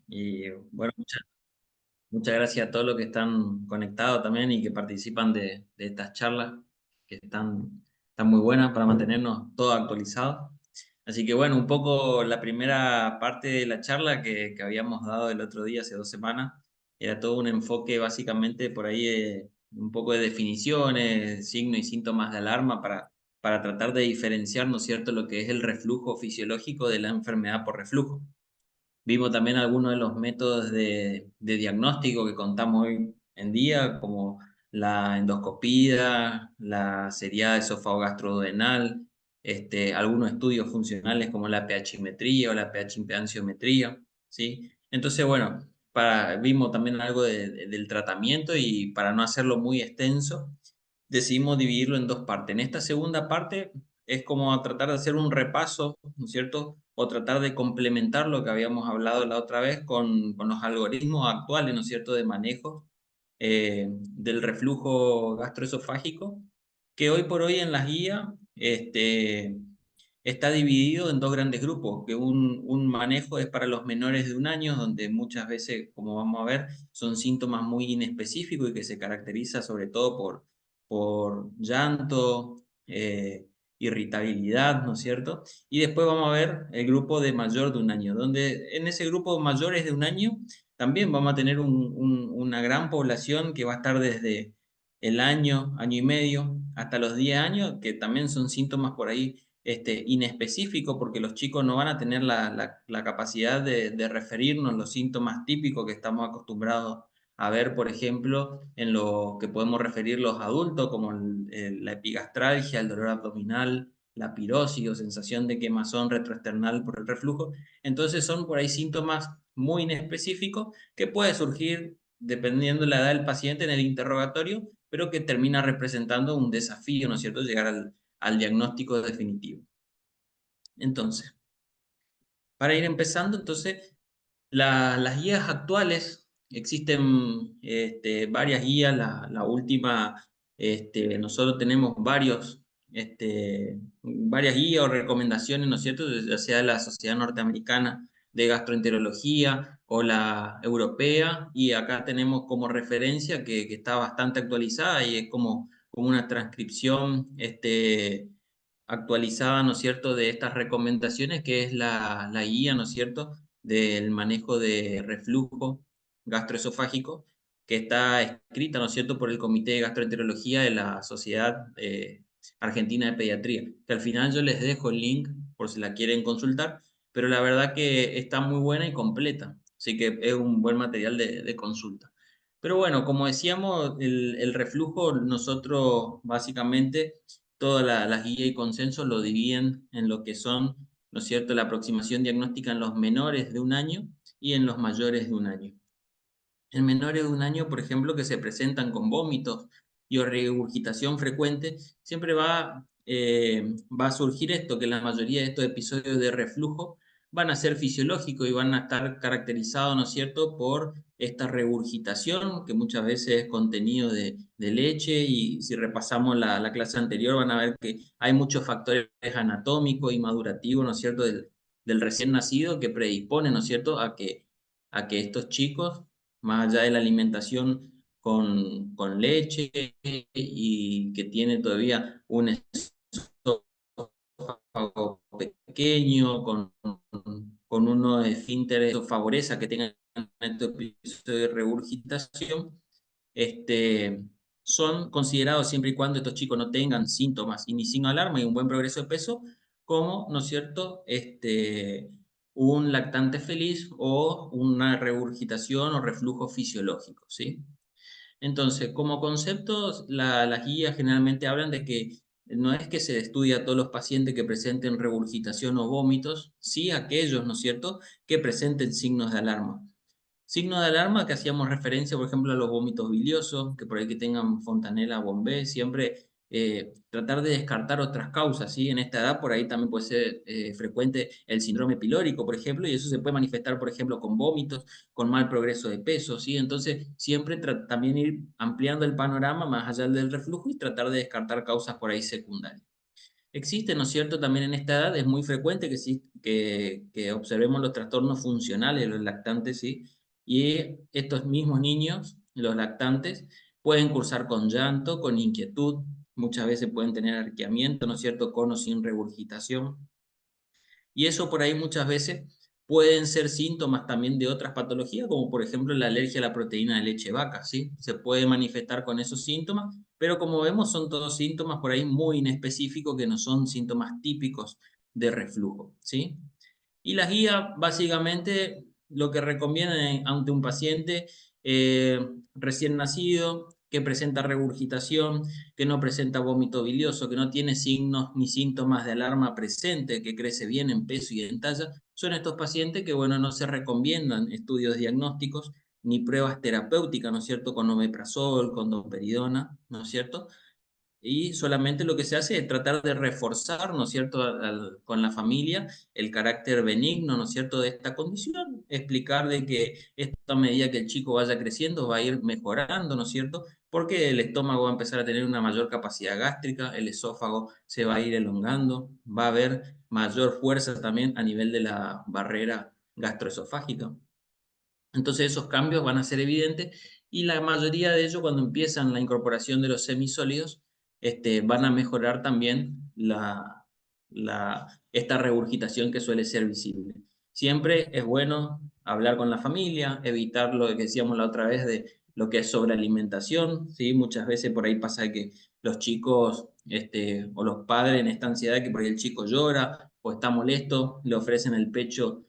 Y bueno, muchas gracias a todos los que están conectados también y que participan de estas charlas que están muy buenas para mantenernos todos actualizados. Así que bueno, un poco la primera parte de la charla que habíamos dado el otro día, hace 2 semanas, era todo un enfoque básicamente por ahí, un poco de definiciones, signos y síntomas de alarma para tratar de diferenciar, ¿no es cierto?, lo que es el reflujo fisiológico de la enfermedad por reflujo. Vimos también algunos de los métodos de diagnóstico que contamos hoy en día, como la endoscopía, la seriada esófago-gastroduodenal, algunos estudios funcionales como la pH-metría o la pH-impedanciometría, ¿sí? Entonces, bueno, vimos también algo del tratamiento, y para no hacerlo muy extenso, decidimos dividirlo en dos partes. En esta segunda parte es como tratar de hacer un repaso, ¿no es cierto? O tratar de complementar lo que habíamos hablado la otra vez con los algoritmos actuales, ¿no es cierto?, de manejo del reflujo gastroesofágico, que hoy por hoy en las guías está dividido en dos grandes grupos, que un manejo es para los menores de 1 año, donde muchas veces, como vamos a ver, son síntomas muy inespecíficos y que se caracteriza sobre todo por llanto, irritabilidad, ¿no es cierto? Y después vamos a ver el grupo de mayor de 1 año, donde en ese grupo de mayores de 1 año también vamos a tener una gran población que va a estar desde el año, año y medio, hasta los 10 años, que también son síntomas por ahí inespecíficos, porque los chicos no van a tener la capacidad de referirnos los síntomas típicos que estamos acostumbrados a ver, por ejemplo, en lo que podemos referir los adultos, como la epigastralgia, el dolor abdominal, la pirosis o sensación de quemazón retroesternal por el reflujo. Entonces son por ahí síntomas muy inespecíficos que puede surgir dependiendo de la edad del paciente en el interrogatorio, pero que termina representando un desafío, ¿no es cierto?, llegar al diagnóstico definitivo. Entonces, para ir empezando, entonces, las guías actuales, existen varias guías, la última, nosotros tenemos varias guías o recomendaciones, ¿no es cierto?, ya sea de la Sociedad Norteamericana de Gastroenterología o la europea, y acá tenemos como referencia que está bastante actualizada y es como una transcripción actualizada, ¿no es cierto?, de estas recomendaciones, que es la guía, ¿no es cierto?, del manejo de reflujo gastroesofágico, que está escrita, ¿no es cierto?, por el Comité de Gastroenterología de la Sociedad Argentina de Pediatría, que al final yo les dejo el link por si la quieren consultar, pero la verdad que está muy buena y completa, así que es un buen material de consulta. Pero bueno, como decíamos, el reflujo, nosotros básicamente todas las guías y consensos lo dividen en lo que son, ¿no es cierto?, la aproximación diagnóstica en los menores de 1 año y en los mayores de 1 año. En menores de 1 año, por ejemplo, que se presentan con vómitos y o regurgitación frecuente, siempre va a surgir esto, que la mayoría de estos episodios de reflujo van a ser fisiológicos y van a estar caracterizados, ¿no es cierto?, por esta regurgitación, que muchas veces es contenido de leche, y si repasamos la clase anterior van a ver que hay muchos factores anatómicos y madurativos, ¿no es cierto?, del recién nacido que predisponen, ¿no es cierto?, a que estos chicos, más allá de la alimentación con leche y que tiene todavía un esófago pequeño, con unos esfínteres, eso favorece a que tengan estos episodios de regurgitación, este, son considerados, siempre y cuando estos chicos no tengan síntomas y ni signo de alarma y un buen progreso de peso, como, ¿no es cierto?, un lactante feliz o una regurgitación o reflujo fisiológico, ¿sí? Entonces, como conceptos, las guías generalmente hablan de que no es que se estudia a todos los pacientes que presenten regurgitación o vómitos, sí aquellos, ¿no es cierto?, que presenten signos de alarma. Signos de alarma que hacíamos referencia, por ejemplo, a los vómitos biliosos, que por ahí que tengan Fontanella, Bombé, siempre tratar de descartar otras causas, ¿sí? En esta edad por ahí también puede ser frecuente el síndrome pilórico, por ejemplo, y eso se puede manifestar, por ejemplo, con vómitos, con mal progreso de peso, ¿sí? Entonces, siempre también ir ampliando el panorama más allá del reflujo y tratar de descartar causas por ahí secundarias. Existe, ¿no es cierto? También en esta edad es muy frecuente que observemos los trastornos funcionales de los lactantes, ¿sí? Y estos mismos niños, los lactantes, pueden cursar con llanto, con inquietud, muchas veces pueden tener arqueamiento, ¿no es cierto? Con o sin regurgitación. Y eso por ahí muchas veces pueden ser síntomas también de otras patologías, como por ejemplo la alergia a la proteína de leche de vaca, ¿sí? Se puede manifestar con esos síntomas, pero como vemos son todos síntomas por ahí muy inespecíficos que no son síntomas típicos de reflujo, ¿sí? Y las guías, básicamente, lo que recomiendan ante un paciente eh, recién nacido, que presenta regurgitación, que no presenta vómito bilioso, que no tiene signos ni síntomas de alarma presente, que crece bien en peso y en talla, son estos pacientes que, bueno, no se recomiendan estudios diagnósticos ni pruebas terapéuticas, ¿no es cierto?, con omeprazol, con domperidona, ¿no es cierto? Y solamente lo que se hace es tratar de reforzar, ¿no es cierto?, con la familia el carácter benigno, ¿no es cierto?, de esta condición, explicar de que esto a medida que el chico vaya creciendo va a ir mejorando, ¿no es cierto?, porque el estómago va a empezar a tener una mayor capacidad gástrica, el esófago se va a ir elongando, va a haber mayor fuerza también a nivel de la barrera gastroesofágica. Entonces esos cambios van a ser evidentes y la mayoría de ellos cuando empiezan la incorporación de los semisólidos van a mejorar también esta regurgitación que suele ser visible. Siempre es bueno hablar con la familia, evitar lo que decíamos la otra vez de lo que es sobrealimentación, ¿sí? Muchas veces por ahí pasa que los chicos o los padres en esta ansiedad que por ahí el chico llora o está molesto, le ofrecen el pecho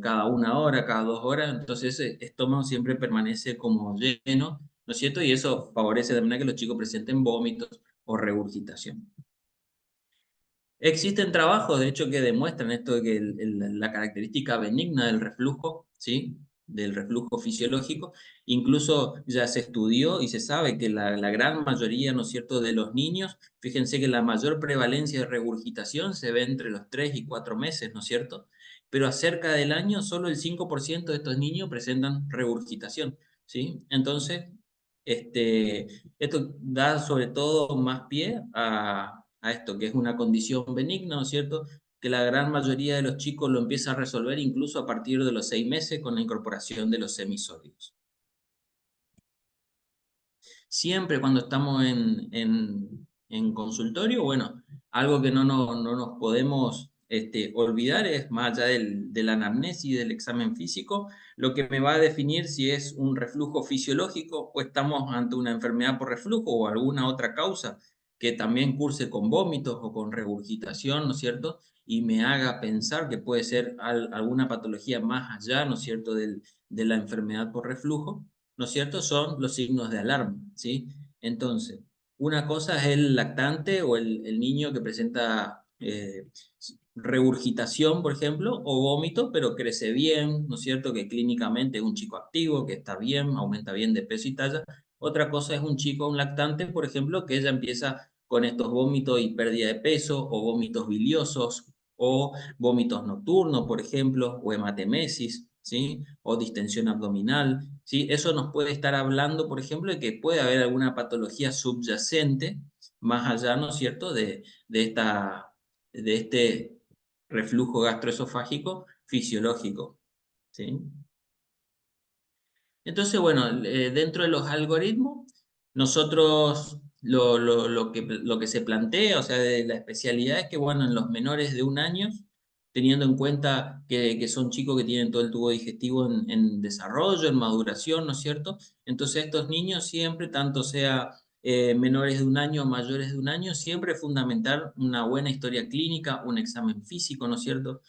cada 1 hora, cada 2 horas, entonces ese estómago siempre permanece como lleno, ¿no es cierto? Y eso favorece también a que los chicos presenten vómitos o regurgitación. Existen trabajos, de hecho, que demuestran esto de que la característica benigna del reflujo, ¿sí? Del reflujo fisiológico, incluso ya se estudió y se sabe que la gran mayoría, ¿no es cierto?, de los niños, fíjense que la mayor prevalencia de regurgitación se ve entre los 3 y 4 meses, ¿no es cierto? Pero acerca del año, solo el 5% de estos niños presentan regurgitación, ¿sí? Entonces, esto da sobre todo más pie a esto, que es una condición benigna, ¿no es cierto? Que la gran mayoría de los chicos lo empieza a resolver incluso a partir de los 6 meses con la incorporación de los semisólidos. Siempre cuando estamos en consultorio, bueno, algo que no nos podemos olvidar es, más allá de la anamnesis, del examen físico, lo que me va a definir si es un reflujo fisiológico o estamos ante una enfermedad por reflujo o alguna otra causa que también curse con vómitos o con regurgitación, ¿no es cierto? Y me haga pensar que puede ser alguna patología más allá, ¿no es cierto?, de la enfermedad por reflujo. ¿No es cierto? Son los signos de alarma, ¿sí? Entonces, una cosa es el lactante o el niño que presenta regurgitación, por ejemplo, o vómito, pero crece bien, ¿no es cierto? Que clínicamente es un chico activo, que está bien, aumenta bien de peso y talla. Otra cosa es un chico, un lactante, por ejemplo, que ella empieza con estos vómitos y pérdida de peso, o vómitos biliosos, o vómitos nocturnos, por ejemplo, o hematemesis, ¿sí? O distensión abdominal, ¿sí? Eso nos puede estar hablando, por ejemplo, de que puede haber alguna patología subyacente, más allá, ¿no es cierto?, de este reflujo gastroesofágico fisiológico, ¿sí? Entonces, bueno, dentro de los algoritmos, nosotros lo que se plantea, o sea, de la especialidad es que, bueno, en los menores de 1 año, teniendo en cuenta que son chicos que tienen todo el tubo digestivo en desarrollo, en maduración, ¿no es cierto? Entonces, estos niños siempre, tanto sea menores de 1 año o mayores de 1 año, siempre es fundamental una buena historia clínica, un examen físico, ¿no es cierto?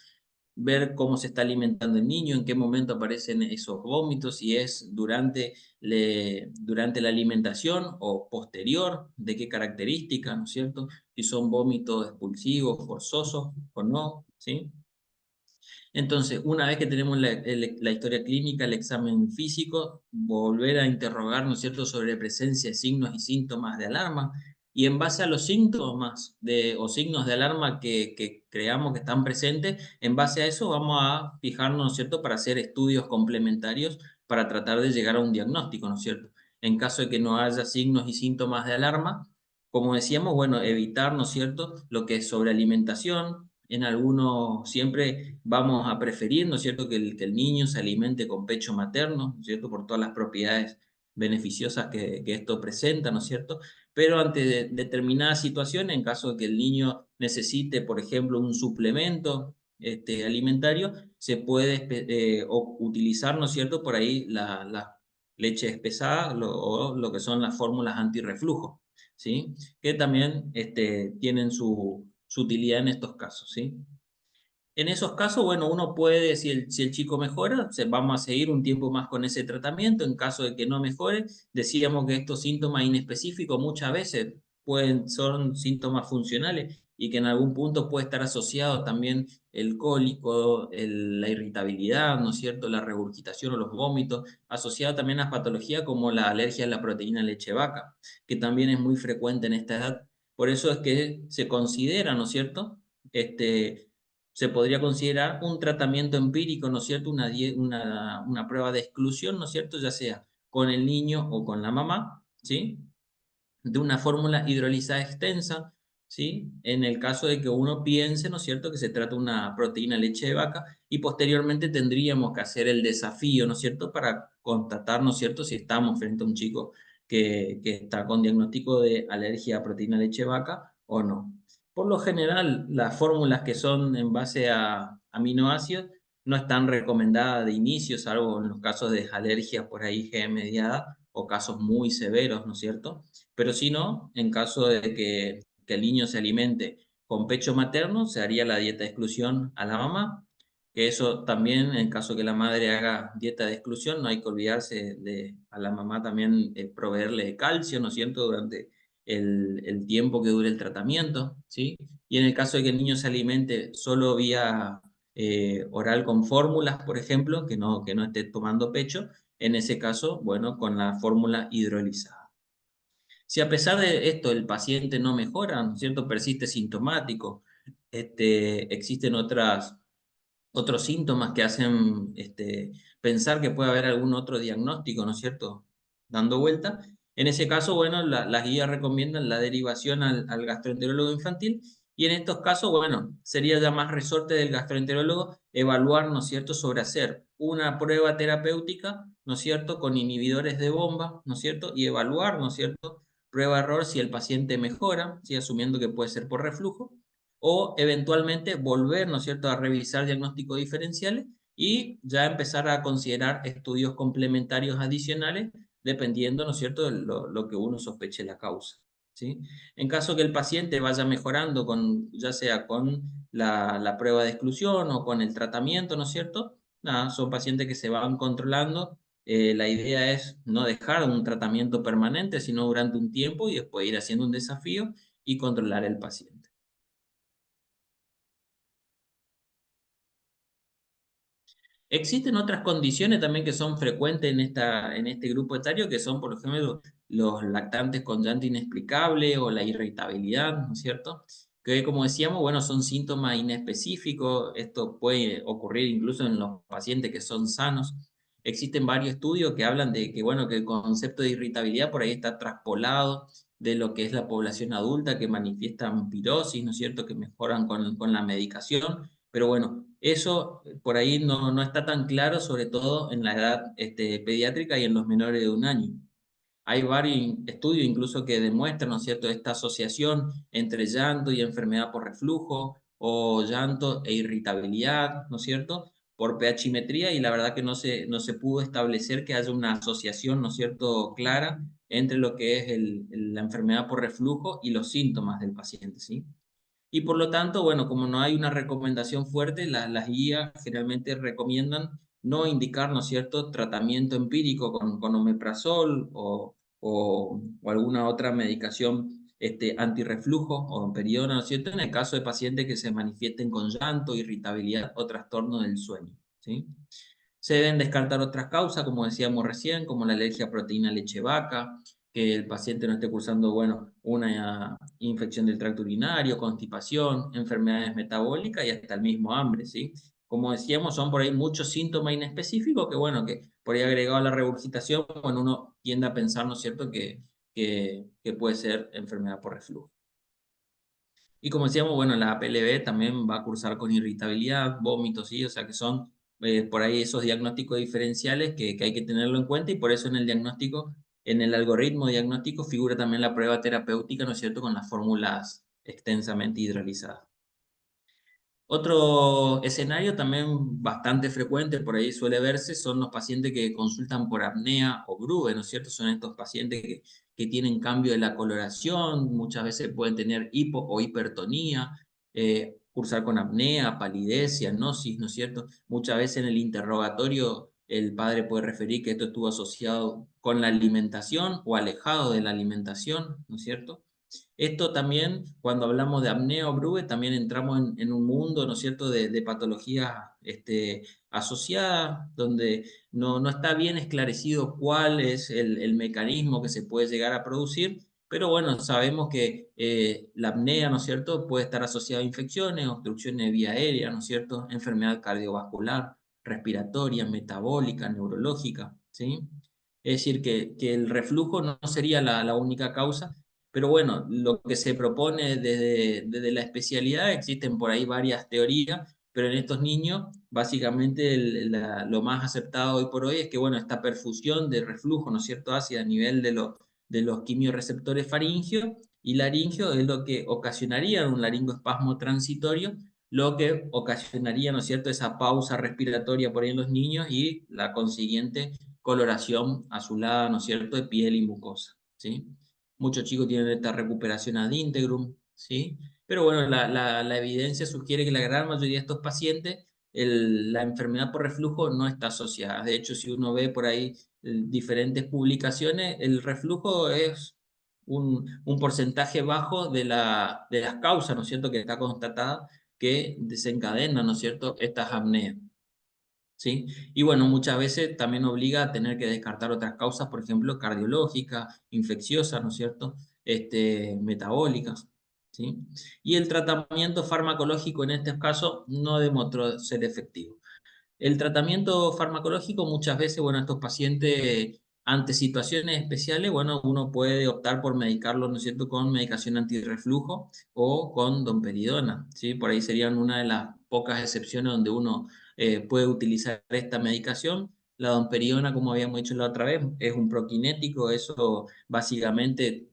Ver cómo se está alimentando el niño, en qué momento aparecen esos vómitos, si es durante la alimentación o posterior, de qué características, ¿no es cierto? Si son vómitos expulsivos, forzosos o no, ¿sí? Entonces, una vez que tenemos la historia clínica, el examen físico, volver a interrogar, ¿no es cierto?, sobre presencia de signos y síntomas de alarma, y en base a los síntomas o signos de alarma que creamos que están presentes, en base a eso vamos a fijarnos, ¿no es cierto?, para hacer estudios complementarios para tratar de llegar a un diagnóstico, ¿no es cierto? En caso de que no haya signos y síntomas de alarma, Como decíamos, bueno, evitar, ¿no es cierto?, lo que es sobrealimentación. En algunos siempre vamos a preferir, ¿no es cierto?, que el niño se alimente con pecho materno, ¿no es cierto?, por todas las propiedades beneficiosas que esto presenta, ¿no es cierto? Pero ante determinadas situaciones, en caso de que el niño necesite, por ejemplo, un suplemento alimentario, se puede utilizar, ¿no es cierto?, por ahí la leche espesada o lo que son las fórmulas antirreflujo, ¿sí? Que también tienen su utilidad en estos casos, ¿sí? En esos casos, bueno, uno puede, si el chico mejora, vamos a seguir un tiempo más con ese tratamiento. En caso de que no mejore, decíamos que estos síntomas inespecíficos muchas veces son síntomas funcionales y que en algún punto puede estar asociado también el cólico, la irritabilidad, ¿no es cierto?, la regurgitación o los vómitos, asociado también a patologías como la alergia a la proteína leche vaca, que también es muy frecuente en esta edad. Por eso es que se considera, ¿no es cierto?, se podría considerar un tratamiento empírico, ¿no es cierto? Una prueba de exclusión, ¿no es cierto? Ya sea con el niño o con la mamá, ¿sí? De una fórmula hidrolizada extensa, ¿sí? En el caso de que uno piense, ¿no es cierto?, que se trata de una proteína leche de vaca y posteriormente tendríamos que hacer el desafío, ¿no es cierto?, para constatar, ¿no es cierto?, si estamos frente a un chico que está con diagnóstico de alergia a proteína leche de vaca o no. Por lo general, las fórmulas que son en base a aminoácidos no están recomendadas de inicio, salvo en los casos de alergia por ahí G mediada o casos muy severos, ¿no es cierto? Pero si no, en caso de que el niño se alimente con pecho materno, se haría la dieta de exclusión a la mamá, que eso también, en caso que la madre haga dieta de exclusión, no hay que olvidarse de a la mamá también proveerle calcio, ¿no es cierto?, durante el tiempo que dure el tratamiento, ¿sí? Y en el caso de que el niño se alimente solo vía oral con fórmulas, por ejemplo, que no esté tomando pecho, en ese caso, bueno, con la fórmula hidrolizada. Si a pesar de esto el paciente no mejora, ¿no es cierto?, persiste sintomático, existen otros síntomas que hacen pensar que puede haber algún otro diagnóstico, ¿no es cierto?, dando vuelta. En ese caso, bueno, las guías recomiendan la derivación al gastroenterólogo infantil y en estos casos, bueno, sería ya más resorte del gastroenterólogo evaluar, ¿no es cierto?, sobre hacer una prueba terapéutica, ¿no es cierto?, con inhibidores de bomba, ¿no es cierto?, y evaluar, ¿no es cierto?, prueba-error si el paciente mejora, ¿sí?, asumiendo que puede ser por reflujo, o eventualmente volver, ¿no es cierto?, a revisar diagnósticos diferenciales y ya empezar a considerar estudios complementarios adicionales, dependiendo, ¿no es cierto?, de lo que uno sospeche la causa, ¿sí? En caso que el paciente vaya mejorando, ya sea con la prueba de exclusión o con el tratamiento, ¿no es cierto? Nada, son pacientes que se van controlando. La idea es no dejar un tratamiento permanente, sino durante un tiempo y después ir haciendo un desafío y controlar el paciente. Existen otras condiciones también que son frecuentes en este grupo etario, que son, por ejemplo, los lactantes con llanto inexplicable o la irritabilidad, ¿no es cierto? Que, como decíamos, bueno, son síntomas inespecíficos. Esto puede ocurrir incluso en los pacientes que son sanos. Existen varios estudios que hablan de que, bueno, que el concepto de irritabilidad por ahí está traspolado de lo que es la población adulta que manifiestan pirosis, ¿no es cierto?, que mejoran con la medicación. Pero bueno, eso por ahí no está tan claro, sobre todo en la edad pediátrica y en los menores de 1 año. Hay varios estudios incluso que demuestran, ¿no es cierto?, esta asociación entre llanto y enfermedad por reflujo o llanto e irritabilidad, ¿no es cierto?, por pHimetría y la verdad que no se pudo establecer que haya una asociación, ¿no es cierto?, clara entre lo que es la enfermedad por reflujo y los síntomas del paciente, ¿sí? Y por lo tanto, bueno, como no hay una recomendación fuerte, las guías generalmente recomiendan no indicar, ¿no es cierto?, tratamiento empírico con omeprazol o alguna otra medicación antirreflujo o periodona, ¿no es cierto?, en el caso de pacientes que se manifiesten con llanto, irritabilidad o trastorno del sueño, ¿sí? Se deben descartar otras causas, como decíamos recién, como la alergia a proteína leche vaca, que el paciente no esté cursando, bueno, una infección del tracto urinario, constipación, enfermedades metabólicas y hasta el mismo hambre, ¿sí? Como decíamos, son por ahí muchos síntomas inespecíficos que, bueno, que por ahí agregado a la regurgitación, bueno, uno tiende a pensar, ¿no es cierto?, que puede ser enfermedad por reflujo. Y como decíamos, bueno, la APLB también va a cursar con irritabilidad, vómitos, ¿sí? O sea que son por ahí esos diagnósticos diferenciales que hay que tenerlo en cuenta y por eso en el diagnóstico, en el algoritmo diagnóstico figura también la prueba terapéutica, ¿no es cierto?, con las fórmulas extensamente hidrolizadas. Otro escenario también bastante frecuente, por ahí suele verse, son los pacientes que consultan por apnea o BRUE, ¿no es cierto? Son estos pacientes que tienen cambio de la coloración, muchas veces pueden tener hipo o hipertonía, cursar con apnea, palidez, cianosis, ¿no es cierto? Muchas veces en el interrogatorio el padre puede referir que esto estuvo asociado con la alimentación o alejado de la alimentación, ¿no es cierto? Esto también, cuando hablamos de apnea o BRUE, también entramos en un mundo, ¿no es cierto?, de patologías asociadas, donde no está bien esclarecido cuál es el mecanismo que se puede llegar a producir, pero bueno, sabemos que la apnea, ¿no es cierto?, puede estar asociada a infecciones, obstrucciones de vía aérea, ¿no es cierto?, enfermedad cardiovascular, respiratoria, metabólica, neurológica, ¿sí? Es decir, que el reflujo no sería la única causa, pero bueno, lo que se propone desde la especialidad, existen por ahí varias teorías, pero en estos niños, básicamente lo más aceptado hoy por hoy es que, bueno, esta perfusión de reflujo, ¿no es cierto?, hacia a nivel de los quimiorreceptores faringios y laringio es lo que ocasionaría un laringoespasmo transitorio, lo que ocasionaría, ¿no es cierto?, esa pausa respiratoria por ahí en los niños y la consiguiente coloración azulada, ¿no es cierto?, de piel y mucosa, ¿sí? Muchos chicos tienen esta recuperación ad integrum, ¿sí? Pero bueno, la evidencia sugiere que la gran mayoría de estos pacientes, la enfermedad por reflujo no está asociada. De hecho, si uno ve por ahí diferentes publicaciones, el reflujo es un porcentaje bajo de las causas, ¿no es cierto?, que está constatada que desencadenan, ¿no es cierto?, estas apneas. ¿Sí? Y bueno, muchas veces también obliga a tener que descartar otras causas, por ejemplo, cardiológicas, infecciosas, ¿no es cierto? Metabólicas, ¿sí? Y el tratamiento farmacológico en este caso no demostró ser efectivo. El tratamiento farmacológico muchas veces, bueno, estos pacientes ante situaciones especiales, bueno, uno puede optar por medicarlos, ¿no es cierto?, con medicación antirreflujo o con domperidona, ¿sí? Por ahí serían una de las pocas excepciones donde uno puede utilizar esta medicación. La domperidona, como habíamos dicho la otra vez, es un prokinético, eso básicamente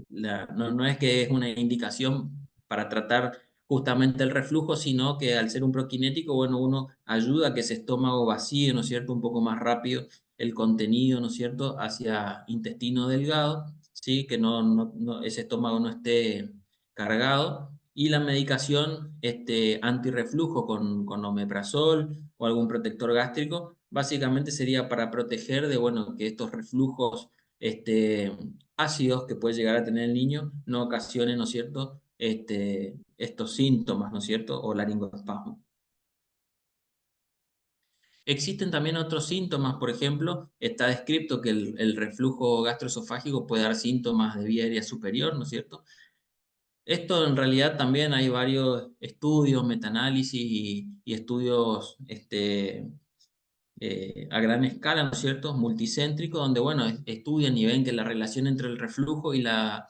no es que es una indicación para tratar justamente el reflujo, sino que al ser un prokinético, bueno, uno ayuda a que ese estómago vacíe, ¿no es cierto?, un poco más rápido el contenido, ¿no es cierto?, hacia intestino delgado, ¿sí?, que ese estómago no esté cargado. Y la medicación antirreflujo con omeprazol o algún protector gástrico, básicamente sería para proteger de, bueno, que estos reflujos ácidos que puede llegar a tener el niño no ocasionen, ¿no es cierto?, estos síntomas, ¿no es cierto?, o laringoespasmo. Existen también otros síntomas, por ejemplo, está descrito que el reflujo gastroesofágico puede dar síntomas de vía aérea superior, ¿no es cierto? Esto en realidad también hay varios estudios, metaanálisis y estudios a gran escala, ¿no es cierto?, multicéntrico, donde, bueno, estudian y ven que la relación entre el reflujo y la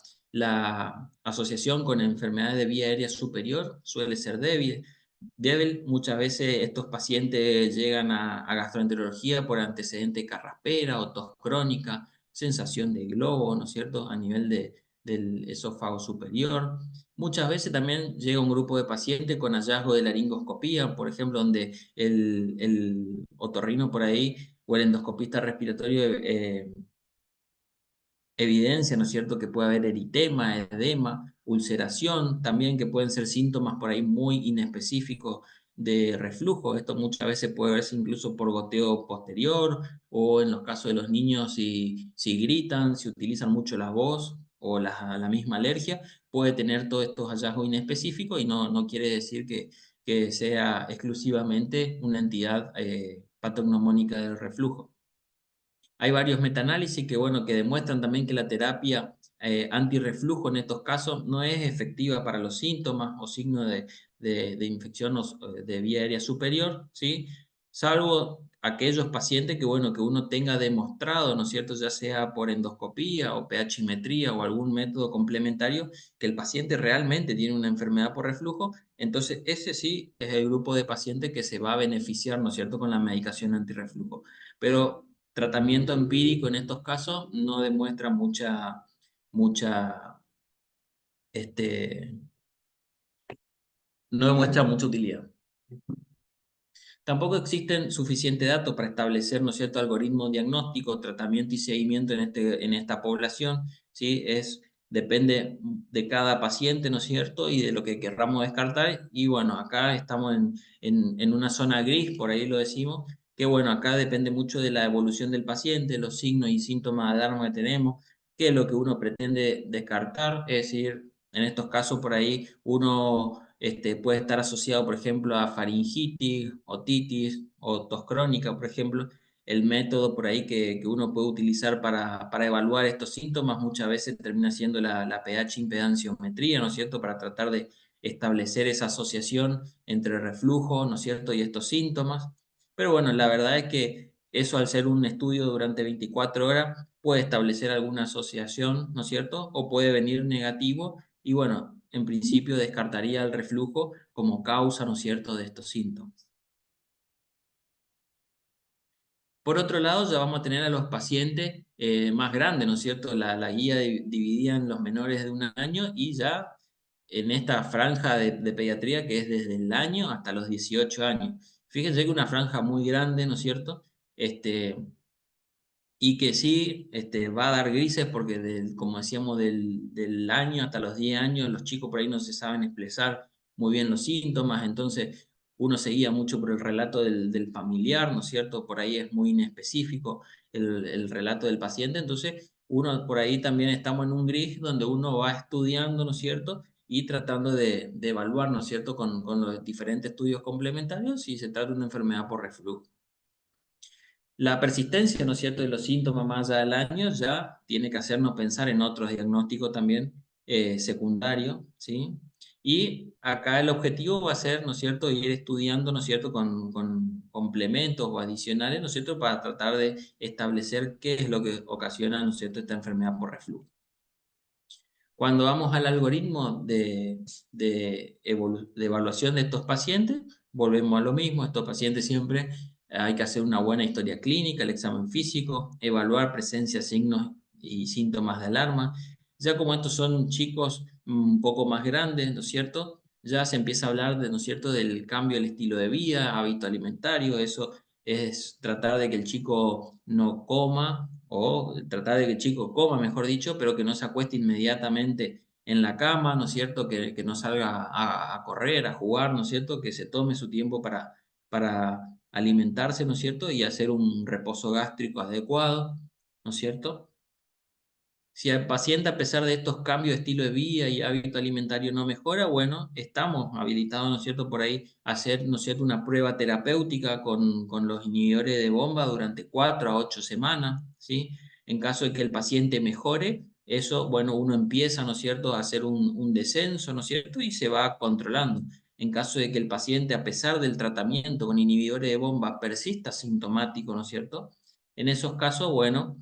asociación con enfermedades de vía aérea superior suele ser débil. Muchas veces estos pacientes llegan a gastroenterología por antecedente carraspera o tos crónica, sensación de globo, ¿no es cierto?, a nivel del esófago superior. Muchas veces también llega un grupo de pacientes con hallazgo de laringoscopía, por ejemplo, donde el otorrino por ahí o el endoscopista respiratorio evidencia, ¿no es cierto?, que puede haber eritema, edema, ulceración, también que pueden ser síntomas por ahí muy inespecíficos de reflujo. Esto muchas veces puede verse incluso por goteo posterior o en los casos de los niños si gritan, si utilizan mucho la voz o la misma alergia, puede tener todos estos hallazgos inespecíficos y no quiere decir que sea exclusivamente una entidad patognomónica del reflujo. Hay varios metaanálisis que, bueno, que demuestran también que la terapia antirreflujo en estos casos no es efectiva para los síntomas o signos de infección de vía aérea superior, ¿sí? salvo aquellos pacientes que, bueno, que uno tenga demostrado, ¿no es cierto?, ya sea por endoscopía o pHimetría o algún método complementario, que el paciente realmente tiene una enfermedad por reflujo, entonces ese sí es el grupo de pacientes que se va a beneficiar, ¿no es cierto?, con la medicación antirreflujo. Pero tratamiento empírico en estos casos no demuestra mucha, este, no demuestra mucha utilidad. Tampoco existen suficientes datos para establecer, ¿no es cierto?, algoritmos diagnósticos, tratamiento y seguimiento en esta población, ¿sí? Depende de cada paciente, ¿no es cierto?, y de lo que querramos descartar. Y bueno, acá estamos en una zona gris, por ahí lo decimos, que bueno, acá depende mucho de la evolución del paciente, los signos y síntomas de alarma que tenemos, qué es lo que uno pretende descartar, es decir, en estos casos por ahí uno puede estar asociado, por ejemplo, a faringitis, otitis o tos crónica, por ejemplo. El método por ahí que uno puede utilizar para evaluar estos síntomas muchas veces termina siendo la pH impedanciometría, ¿no es cierto?, para tratar de establecer esa asociación entre reflujo, ¿no es cierto?, y estos síntomas. Pero bueno, la verdad es que eso, al ser un estudio durante 24 horas, puede establecer alguna asociación, ¿no es cierto?, o puede venir negativo y bueno, en principio descartaría el reflujo como causa, ¿no es cierto?, de estos síntomas. Por otro lado, ya vamos a tener a los pacientes más grandes, ¿no es cierto? La guía dividida en los menores de 1 año y ya en esta franja de pediatría que es desde el año hasta los 18 años. Fíjense que una franja muy grande, ¿no es cierto? Este, y que sí va a dar grises porque, como decíamos, del año hasta los 10 años, los chicos por ahí no se saben expresar muy bien los síntomas, entonces uno se guía mucho por el relato del familiar, ¿no es cierto? Por ahí es muy inespecífico el relato del paciente, entonces uno por ahí también estamos en un gris donde uno va estudiando, ¿no es cierto? Y tratando de evaluar, ¿no es cierto?, con los diferentes estudios complementarios si se trata de una enfermedad por reflujo. La persistencia, ¿no es cierto?, de los síntomas más allá del año ya tiene que hacernos pensar en otros diagnósticos también secundarios, ¿sí? Y acá el objetivo va a ser, ¿no es cierto?, ir estudiando, ¿no es cierto?, con complementos o adicionales, ¿no es cierto?, para tratar de establecer qué es lo que ocasiona, ¿no es cierto?, esta enfermedad por reflujo. Cuando vamos al algoritmo de evaluación de estos pacientes, volvemos a lo mismo. Estos pacientes siempre hay que hacer una buena historia clínica, el examen físico, evaluar presencia, signos y síntomas de alarma. Ya como estos son chicos un poco más grandes, ¿no es cierto? Ya se empieza a hablar de, ¿no es cierto?, del cambio del estilo de vida, hábito alimentario. Eso es tratar de que el chico no coma o tratar de que el chico coma, mejor dicho, pero que no se acueste inmediatamente en la cama, ¿no es cierto? Que no salga a correr, a jugar, ¿no es cierto? Que se tome su tiempo para alimentarse, ¿no es cierto? Y hacer un reposo gástrico adecuado, ¿no es cierto? Si el paciente, a pesar de estos cambios de estilo de vida y hábito alimentario, no mejora, bueno, estamos habilitados, ¿no es cierto?, por ahí a hacer, ¿no es cierto?, una prueba terapéutica con los inhibidores de bomba durante 4 a 8 semanas, ¿sí? En caso de que el paciente mejore, eso, bueno, uno empieza, ¿no es cierto?, a hacer un descenso, ¿no es cierto?, y se va controlando. En caso de que el paciente, a pesar del tratamiento con inhibidores de bomba, persista sintomático, ¿no es cierto?, en esos casos, bueno,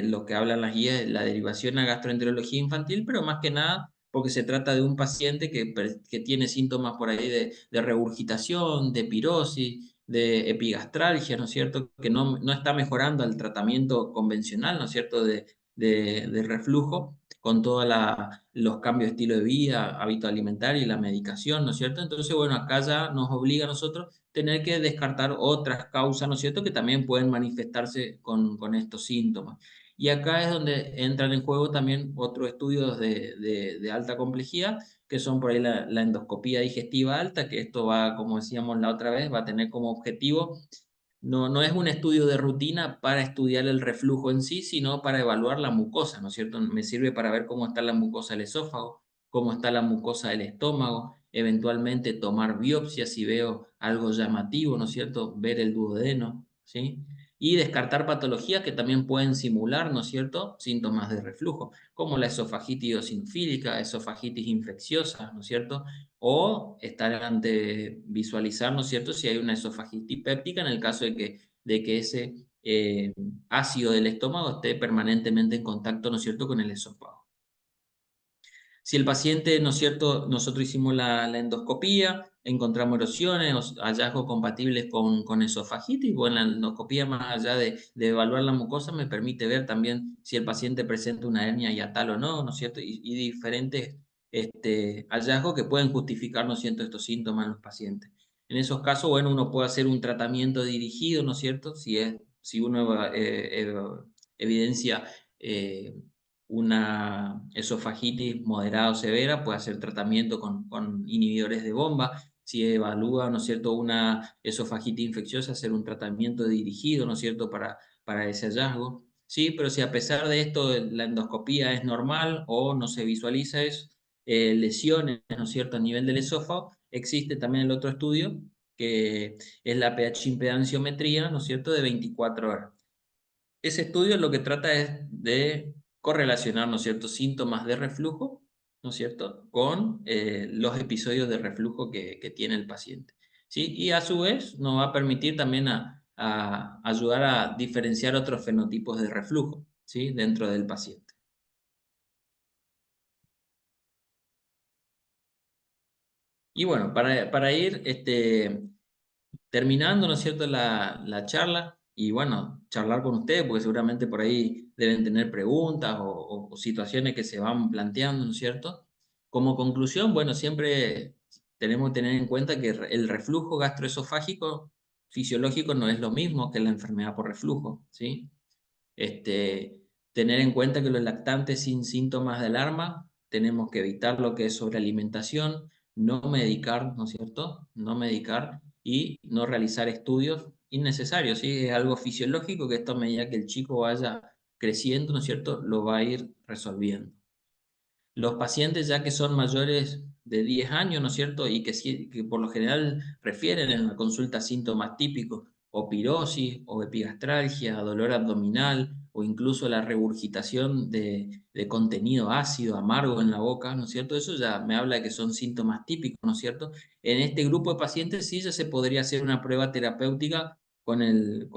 lo que hablan las guías es la derivación a gastroenterología infantil, pero más que nada porque se trata de un paciente que tiene síntomas por ahí de regurgitación, de pirosis, de epigastralgia, ¿no es cierto?, que no está mejorando al tratamiento convencional, ¿no es cierto?, de reflujo, con todos los cambios de estilo de vida, hábito alimentario y la medicación, ¿no es cierto? Entonces, bueno, acá ya nos obliga a nosotros tener que descartar otras causas, ¿no es cierto?, que también pueden manifestarse con estos síntomas. Y acá es donde entran en juego también otros estudios de alta complejidad, que son por ahí la endoscopía digestiva alta, que esto va, como decíamos la otra vez, va a tener como objetivo, no es un estudio de rutina para estudiar el reflujo en sí, sino para evaluar la mucosa, ¿no es cierto? Me sirve para ver cómo está la mucosa del esófago, cómo está la mucosa del estómago, eventualmente tomar biopsias si veo algo llamativo, ¿no es cierto? Ver el duodeno, ¿sí? y descartar patologías que también pueden simular, ¿no es cierto?, síntomas de reflujo, como la esofagitis eosinofílica, esofagitis infecciosa, ¿no es cierto?, o estar ante visualizar, ¿no es cierto?, si hay una esofagitis péptica en el caso de que ese ácido del estómago esté permanentemente en contacto, ¿no es cierto?, con el esófago. Si el paciente, ¿no es cierto?, nosotros hicimos la endoscopía, encontramos erosiones o hallazgos compatibles con esofagitis, bueno, la endoscopía, más allá de evaluar la mucosa, me permite ver también si el paciente presenta una hernia hiatal o no, ¿no es cierto?, y diferentes hallazgos que pueden justificar, ¿no es cierto?, estos síntomas en los pacientes. En esos casos, bueno, uno puede hacer un tratamiento dirigido, ¿no es cierto?, si uno evidencia una esofagitis moderada o severa, puede hacer tratamiento con inhibidores de bomba. Si evalúa, ¿no es cierto?, una esofagitis infecciosa, hacer un tratamiento dirigido, ¿no es cierto?, para ese hallazgo. Sí, pero si a pesar de esto la endoscopía es normal o no se visualiza lesiones, ¿no es cierto?, a nivel del esófago, existe también el otro estudio, que es la pH impedanciometría, ¿no es cierto?, de 24 horas. Ese estudio lo que trata es de correlacionar, ¿no es cierto?, síntomas de reflujo, ¿no es cierto?, con los episodios de reflujo que tiene el paciente, ¿sí? Y a su vez nos va a permitir también a ayudar a diferenciar otros fenotipos de reflujo, ¿sí?, dentro del paciente. Y bueno, para ir terminando, ¿no es cierto?, la charla y bueno, charlar con ustedes, porque seguramente por ahí deben tener preguntas o situaciones que se van planteando, ¿no es cierto? Como conclusión, bueno, siempre tenemos que tener en cuenta que el reflujo gastroesofágico fisiológico no es lo mismo que la enfermedad por reflujo, ¿sí? Tener en cuenta que los lactantes sin síntomas de alarma tenemos que evitar lo que es sobrealimentación, no medicar, ¿no es cierto? No medicar y no realizar estudios innecesarios, ¿sí? Es algo fisiológico que esto a medida que el chico vaya creciendo, ¿no es cierto?, lo va a ir resolviendo. Los pacientes ya que son mayores de 10 años, ¿no es cierto? Y que por lo general refieren en la consulta síntomas típicos, o pirosis, o epigastralgia, dolor abdominal, o incluso la regurgitación de contenido ácido, amargo en la boca, ¿no es cierto? Eso ya me habla de que son síntomas típicos, ¿no es cierto? En este grupo de pacientes sí ya se podría hacer una prueba terapéutica con el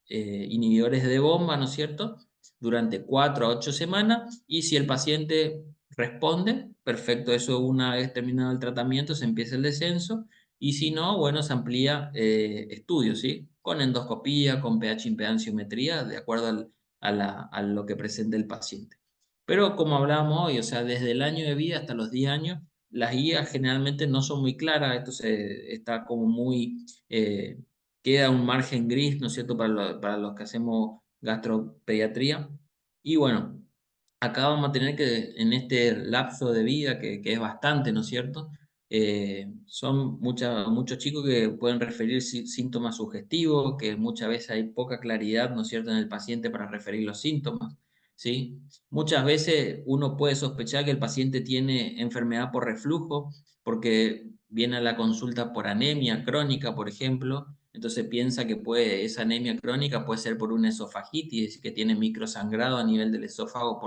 inhibidores de bomba, ¿no es cierto?, durante 4 a 8 semanas, y si el paciente responde, perfecto, eso una vez terminado el tratamiento se empieza el descenso, y si no, bueno, se amplía estudios, ¿sí?, con endoscopía, con pH impedanciometría, de acuerdo a lo que presente el paciente. Pero como hablábamos hoy, o sea, desde el año de vida hasta los 10 años, las guías generalmente no son muy claras, esto está como muy, queda un margen gris, ¿no es cierto?, para los que hacemos gastropediatría. Y bueno, acá vamos a tener que, en este lapso de vida, que es bastante, ¿no es cierto?, son muchos chicos que pueden referir síntomas sugestivos, que muchas veces hay poca claridad, ¿no es cierto?, en el paciente para referir los síntomas, ¿sí? Muchas veces uno puede sospechar que el paciente tiene enfermedad por reflujo, porque viene a la consulta por anemia crónica, por ejemplo, entonces piensa que esa anemia crónica puede ser por una esofagitis, que tiene microsangrado a nivel del esófago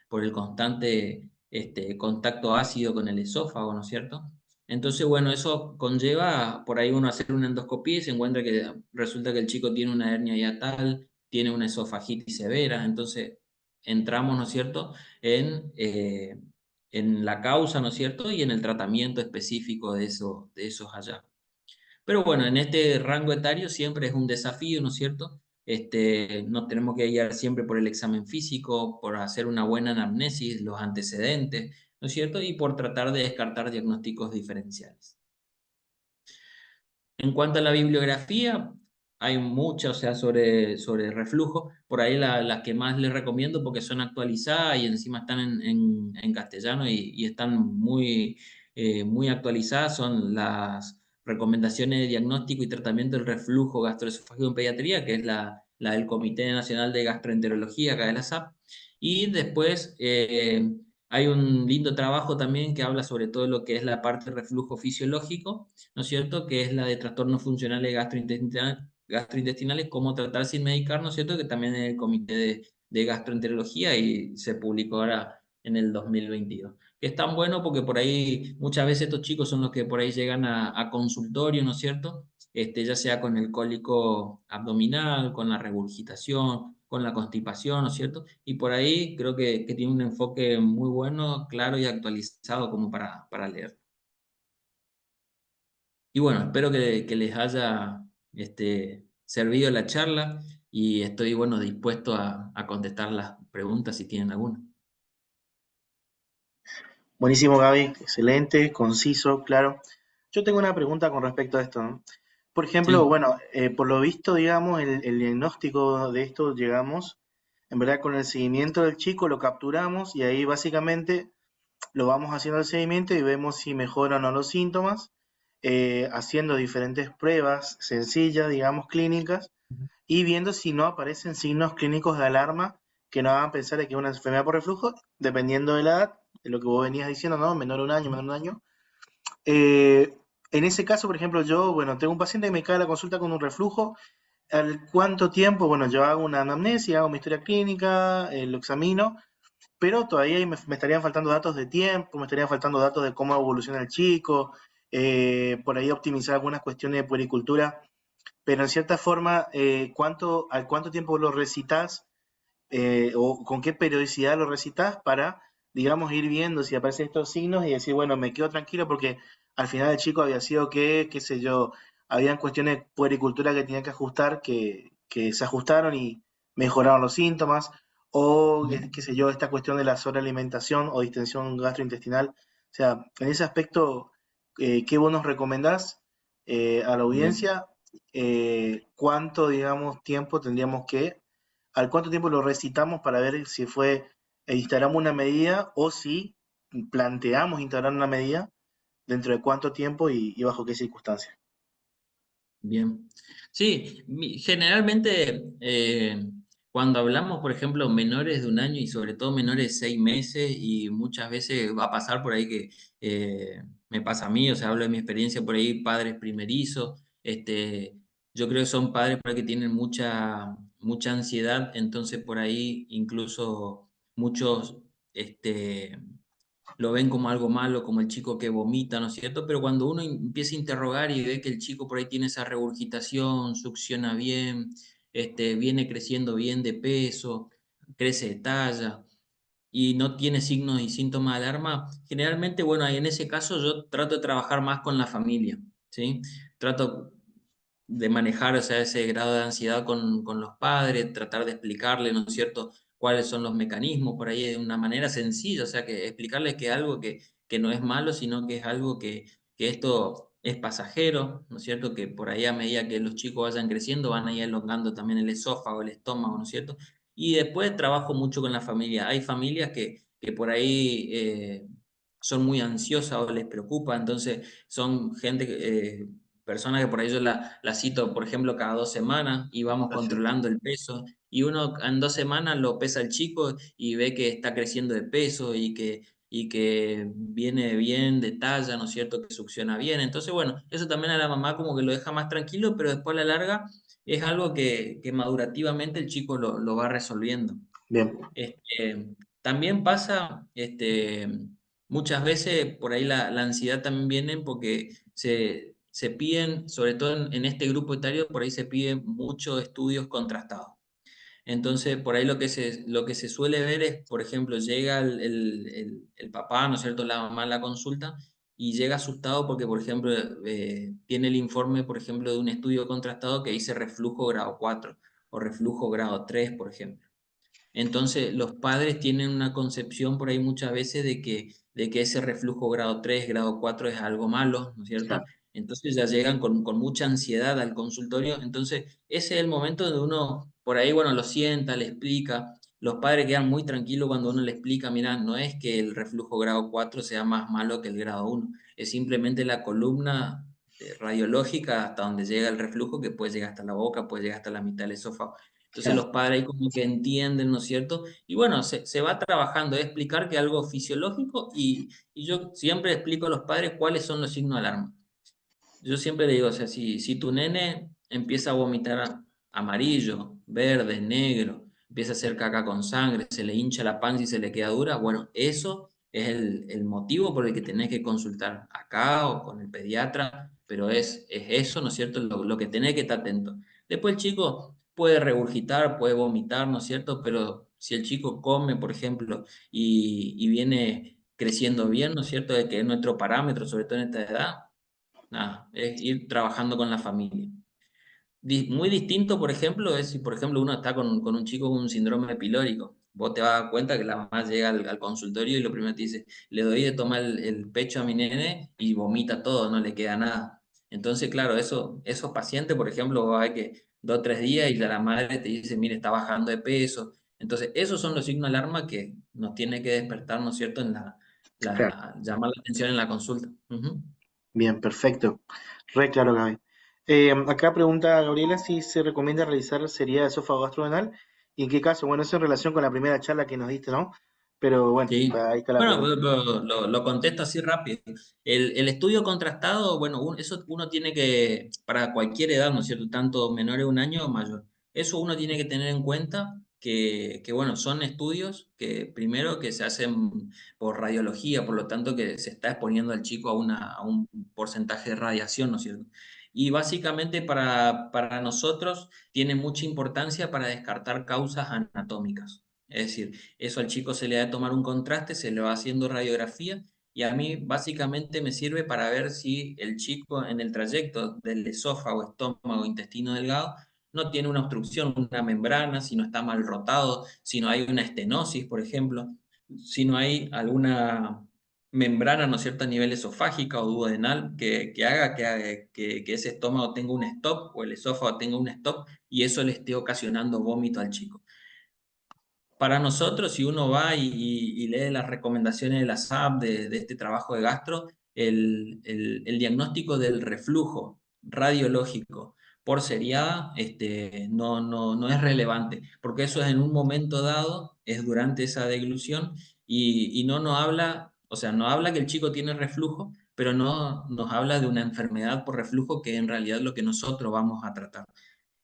por el constante contacto ácido con el esófago, ¿no es cierto? Entonces, bueno, eso conlleva por ahí uno hacer una endoscopía y se encuentra que resulta que el chico tiene una hernia hiatal, tiene una esofagitis severa, entonces entramos, ¿no es cierto?, en la causa, ¿no es cierto?, y en el tratamiento específico de esos hallazgos. Pero bueno, en este rango etario siempre es un desafío, ¿no es cierto? Nos tenemos que guiar siempre por el examen físico, por hacer una buena anamnesis, los antecedentes, ¿no es cierto? Y por tratar de descartar diagnósticos diferenciales. En cuanto a la bibliografía, hay mucha, o sea, sobre reflujo. Por ahí las que más les recomiendo porque son actualizadas y encima están en castellano y están muy actualizadas son las recomendaciones de diagnóstico y tratamiento del reflujo gastroesofágico en pediatría, que es la del Comité Nacional de Gastroenterología, acá de la SAP. Y después hay un lindo trabajo también que habla sobre todo lo que es la parte de reflujo fisiológico, ¿no es cierto?, que es la de trastornos funcionales gastrointestinales, cómo tratar sin medicar, ¿no es cierto? Que también en el comité de gastroenterología y se publicó ahora en el 2022. Que es tan bueno porque por ahí muchas veces estos chicos son los que por ahí llegan a consultorio, ¿no es cierto? Ya sea con el cólico abdominal, con la regurgitación, con la constipación, ¿no es cierto? Y por ahí creo que tiene un enfoque muy bueno, claro y actualizado como para leer. Y bueno, espero que les haya servido la charla y estoy, bueno, dispuesto a contestar las preguntas si tienen alguna. Buenísimo, Gaby, excelente, conciso, claro. Yo tengo una pregunta con respecto a esto, ¿no? Por ejemplo, Sí. bueno, por lo visto, digamos, el diagnóstico de esto llegamos, en verdad, con el seguimiento del chico lo capturamos y ahí básicamente lo vamos haciendo el seguimiento y vemos si mejoran o no los síntomas, haciendo diferentes pruebas sencillas, digamos, clínicas, y viendo si no aparecen signos clínicos de alarma que nos hagan pensar que es una enfermedad por reflujo, dependiendo de la edad, de lo que vos venías diciendo, ¿no? Menor de un año, menor de un año. En ese caso, por ejemplo, yo, bueno, tengo un paciente que me cae a la consulta con un reflujo. ¿Al cuánto tiempo? Bueno, yo hago una anamnesia, hago mi historia clínica, lo examino, pero todavía ahí me estarían faltando datos de tiempo, me estarían faltando datos de cómo evoluciona el chico, por ahí optimizar algunas cuestiones de puericultura, pero en cierta forma, ¿al cuánto tiempo lo recitas o con qué periodicidad lo recitas para, digamos, ir viendo si aparecen estos signos y decir, bueno, me quedo tranquilo porque al final el chico había sido que, qué sé yo, habían cuestiones de puericultura que tenían que ajustar, que se ajustaron y mejoraron los síntomas, o qué sé yo, esta cuestión de la sobrealimentación o distensión gastrointestinal. O sea, en ese aspecto, ¿qué vos nos recomendás a la Bien. audiencia? ¿Cuánto, digamos, tiempo tendríamos que al cuánto tiempo lo recitamos para ver si fue, instalamos una medida o si planteamos instalar una medida, dentro de cuánto tiempo y bajo qué circunstancias. Bien. Sí, generalmente cuando hablamos, por ejemplo, menores de un año y sobre todo menores de 6 meses, y muchas veces va a pasar por ahí que me pasa a mí, o sea, hablo de mi experiencia por ahí, padres primerizos, yo creo que son padres por ahí que tienen mucha ansiedad, entonces por ahí incluso muchos, lo ven como algo malo, como el chico que vomita, ¿no es cierto? Pero cuando uno empieza a interrogar y ve que el chico por ahí tiene esa regurgitación, succiona bien, viene creciendo bien de peso, crece de talla y no tiene signos y síntomas de alarma, generalmente, bueno, ahí en ese caso yo trato de trabajar más con la familia, ¿sí? Trato de manejar, o sea, ese grado de ansiedad con los padres, tratar de explicarles, ¿no es cierto?, cuáles son los mecanismos por ahí de una manera sencilla, o sea, que explicarles que es algo que no es malo, sino que es algo que esto es pasajero, ¿no es cierto?, que por ahí a medida que los chicos vayan creciendo van a ir elongando también el esófago, el estómago, ¿no es cierto? Y después trabajo mucho con la familia. Hay familias que por ahí son muy ansiosas o les preocupa, entonces son gente personas que por ahí yo la cito, por ejemplo, cada 2 semanas y vamos Perfecto. controlando el peso. Y uno en 2 semanas lo pesa el chico y ve que está creciendo de peso y que viene bien de talla, ¿no es cierto? Que succiona bien. Entonces, bueno, eso también a la mamá como que lo deja más tranquilo, pero después a la larga es algo que madurativamente el chico lo va resolviendo. Bien, También pasa, muchas veces por ahí la ansiedad también viene porque se piden, sobre todo en este grupo etario, por ahí se piden muchos estudios contrastados. Entonces, por ahí lo que se suele ver es, por ejemplo, llega el papá, ¿no es cierto?, la mamá a la consulta y llega asustado porque, por ejemplo, tiene el informe, por ejemplo, de un estudio contrastado que dice reflujo grado 4 o reflujo grado 3, por ejemplo. Entonces, los padres tienen una concepción por ahí muchas veces de que ese reflujo grado 3 grado 4 es algo malo, ¿no es cierto? claro. Entonces ya llegan con mucha ansiedad al consultorio. Entonces, ese es el momento donde uno por ahí, bueno, lo sienta, le explica. Los padres quedan muy tranquilos cuando uno le explica, mira, no es que el reflujo grado 4 sea más malo que el grado 1, es simplemente la columna radiológica hasta donde llega el reflujo, que puede llegar hasta la boca, puede llegar hasta la mitad del esófago. Entonces Claro. los padres ahí como que entienden, ¿no es cierto? Y bueno, se va trabajando, es explicar que algo fisiológico y yo siempre explico a los padres cuáles son los signos de alarma. Yo siempre le digo, o sea, si tu nene empieza a vomitar amarillo, verde, negro, empieza a hacer caca con sangre, se le hincha la panza y se le queda dura, bueno, eso es el motivo por el que tenés que consultar acá o con el pediatra, pero es eso, ¿no es cierto?, lo que tenés que estar atento. Después el chico puede regurgitar, puede vomitar, ¿no es cierto?, pero si el chico come, por ejemplo, y viene creciendo bien, ¿no es cierto?, de que es nuestro parámetro, sobre todo en esta edad, nada, es ir trabajando con la familia. Muy distinto, por ejemplo, es si, por ejemplo, uno está con un chico con un síndrome pilórico. Vos te vas a dar cuenta que la mamá llega al consultorio y lo primero que te dice, le doy de tomar el pecho a mi nene y vomita todo, no le queda nada. Entonces, claro, esos pacientes, por ejemplo, vos ves que 2 o 3 días y ya la madre te dice, mire, está bajando de peso. Entonces, esos son los signos de alarma que nos tiene que despertar, ¿no es cierto?, Claro. llamar la atención en la consulta. Ujú. Bien, perfecto. Re claro, Gaby. Acá pregunta Gabriela si se recomienda realizar cirugía de esófago gastrodenal y en qué caso. Bueno, eso en relación con la primera charla que nos diste, ¿no? Pero bueno, Sí. ahí está la Bueno, pregunta. lo contesto así rápido. El estudio contrastado, bueno, eso uno tiene que, para cualquier edad, ¿no es cierto? Tanto menor de un año o mayor. Eso uno tiene que tener en cuenta bueno, son estudios que primero que se hacen por radiología, por lo tanto que se está exponiendo al chico a un porcentaje de radiación, ¿no es cierto? Y básicamente para nosotros tiene mucha importancia para descartar causas anatómicas. Es decir, eso al chico se le da a tomar un contraste, se le va haciendo radiografía y a mí básicamente me sirve para ver si el chico en el trayecto del esófago, estómago, intestino delgado no tiene una obstrucción, una membrana, si no está mal rotado, si no hay una estenosis, por ejemplo, si no hay alguna membrana, ¿no es cierto?, a nivel esofágica o duodenal que haga que ese estómago tenga un stop o el esófago tenga un stop y eso le esté ocasionando vómito al chico. Para nosotros, si uno va y lee las recomendaciones de la SAP, de este trabajo de gastro, el diagnóstico del reflujo radiológico por seriada no es relevante, porque eso es en un momento dado, es durante esa deglución y no nos habla, o sea, no habla que el chico tiene reflujo, pero no nos habla de una enfermedad por reflujo que en realidad es lo que nosotros vamos a tratar.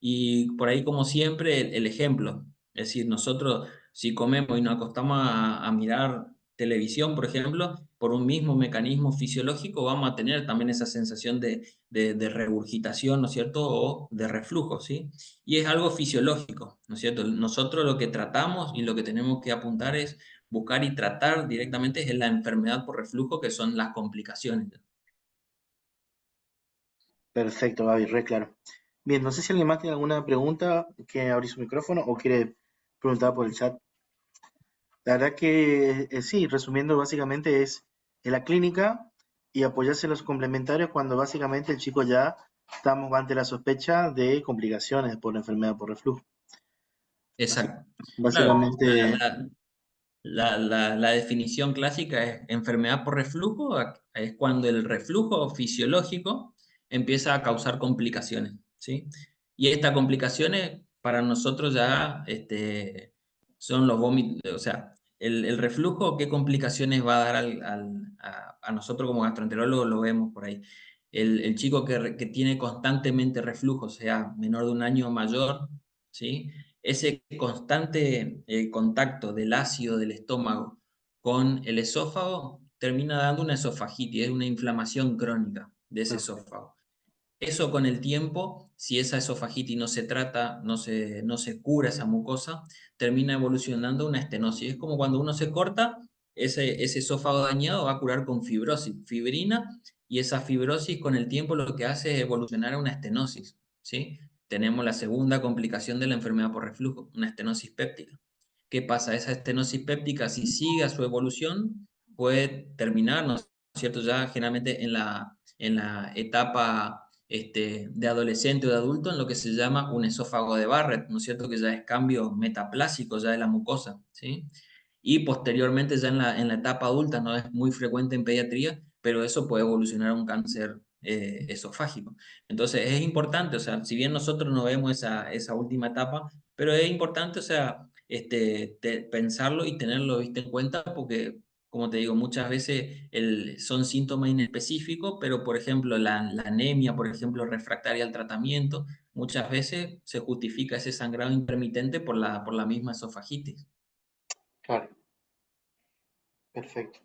Y por ahí, como siempre, el ejemplo. Es decir, nosotros si comemos y nos acostamos a mirar televisión, por ejemplo, por un mismo mecanismo fisiológico, vamos a tener también esa sensación de regurgitación, ¿no es cierto? O de reflujo, ¿sí? Y es algo fisiológico, ¿no es cierto? Nosotros lo que tratamos y lo que tenemos que apuntar es buscar y tratar directamente es la enfermedad por reflujo, que son las complicaciones. Perfecto, Gaby, re claro. Bien, no sé si alguien más tiene alguna pregunta, quiere abrir su micrófono o quiere preguntar por el chat. La verdad que sí, resumiendo, básicamente es en la clínica y apoyarse en los complementarios cuando básicamente el chico ya estamos ante la sospecha de complicaciones por la enfermedad por reflujo. Basi- Exacto. Claro, Básicamente, la definición clásica es enfermedad por reflujo, es cuando el reflujo fisiológico empieza a causar complicaciones, ¿sí? Y estas complicaciones para nosotros ya son los vómitos, o sea, el reflujo, ¿qué complicaciones va a dar a nosotros como gastroenterólogos? Lo vemos por ahí. El chico que tiene constantemente reflujo, sea menor de un año o mayor, ¿sí? Ese constante contacto del ácido del estómago con el esófago termina dando una esofagitis, es una inflamación crónica de ese esófago. Eso con el tiempo, si esa esofagitis no se trata, no se cura esa mucosa, termina evolucionando una estenosis. Es como cuando uno se corta, ese esófago dañado va a curar con fibrosis, fibrina, y esa fibrosis con el tiempo lo que hace es evolucionar a una estenosis, ¿sí? Tenemos la segunda complicación de la enfermedad por reflujo, una estenosis péptica. ¿Qué pasa? Esa estenosis péptica, si sigue a su evolución, puede terminar, ¿no es cierto? Ya generalmente en la etapa de adolescente o de adulto en lo que se llama un esófago de Barrett, ¿no es cierto? Que ya es cambio metaplásico ya de la mucosa, ¿sí? Y posteriormente ya en la etapa adulta, no es muy frecuente en pediatría, pero eso puede evolucionar a un cáncer esofágico. Entonces es importante, o sea, si bien nosotros no vemos esa última etapa, pero es importante, o sea, pensarlo y tenerlo, ¿viste?, en cuenta porque como te digo, muchas veces son síntomas inespecíficos, pero por ejemplo la anemia, por ejemplo, refractaria al tratamiento, muchas veces se justifica ese sangrado intermitente por la misma esofagitis. Claro, perfecto.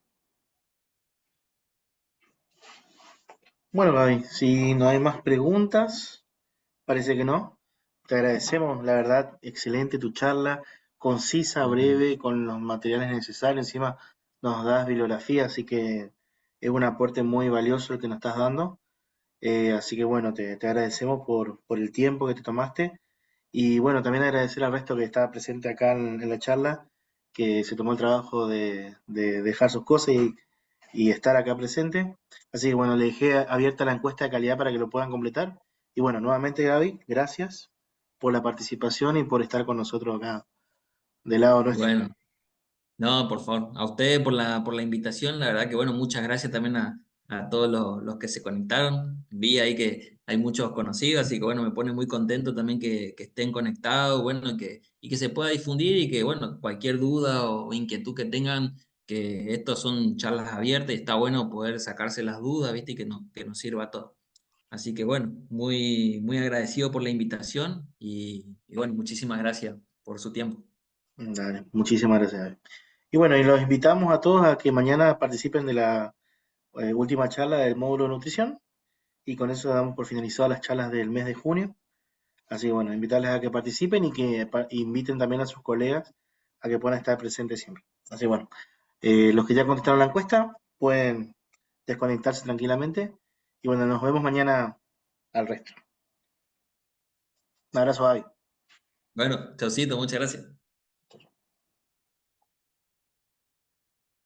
Bueno, Gaby, si no hay más preguntas, parece que no. Te agradecemos, la verdad, excelente tu charla, concisa, Bueno, breve, con los materiales necesarios. Encima nos das bibliografía, así que es un aporte muy valioso el que nos estás dando. Así que bueno, te agradecemos por el tiempo que te tomaste. Y bueno, también agradecer al resto que estaba presente acá en la charla, que se tomó el trabajo de dejar sus cosas y estar acá presente. Así que bueno, le dejé abierta la encuesta de calidad para que lo puedan completar. Y bueno, nuevamente Gaby, gracias por la participación y por estar con nosotros acá del lado nuestro. bueno. No, por favor, a ustedes por la invitación, la verdad que bueno, muchas gracias también a todos los que se conectaron. Vi ahí que hay muchos conocidos, así que bueno, me pone muy contento también que estén conectados, bueno, y que se pueda difundir y que bueno, cualquier duda o inquietud que tengan, que estos son charlas abiertas y está bueno poder sacarse las dudas, ¿viste? Y que nos sirva a todos. Así que bueno, muy agradecido por la invitación y bueno, muchísimas gracias por su tiempo. Dale, muchísimas gracias, Gaby. Y bueno, y los invitamos a todos a que mañana participen de la última charla del módulo de nutrición. Y con eso damos por finalizadas las charlas del mes de junio. Así que bueno, invitarles a que participen y que inviten también a sus colegas a que puedan estar presentes siempre. Así que bueno, los que ya contestaron la encuesta pueden desconectarse tranquilamente. Y bueno, nos vemos mañana al resto. Un abrazo, Gaby. Bueno, chaucito, muchas gracias.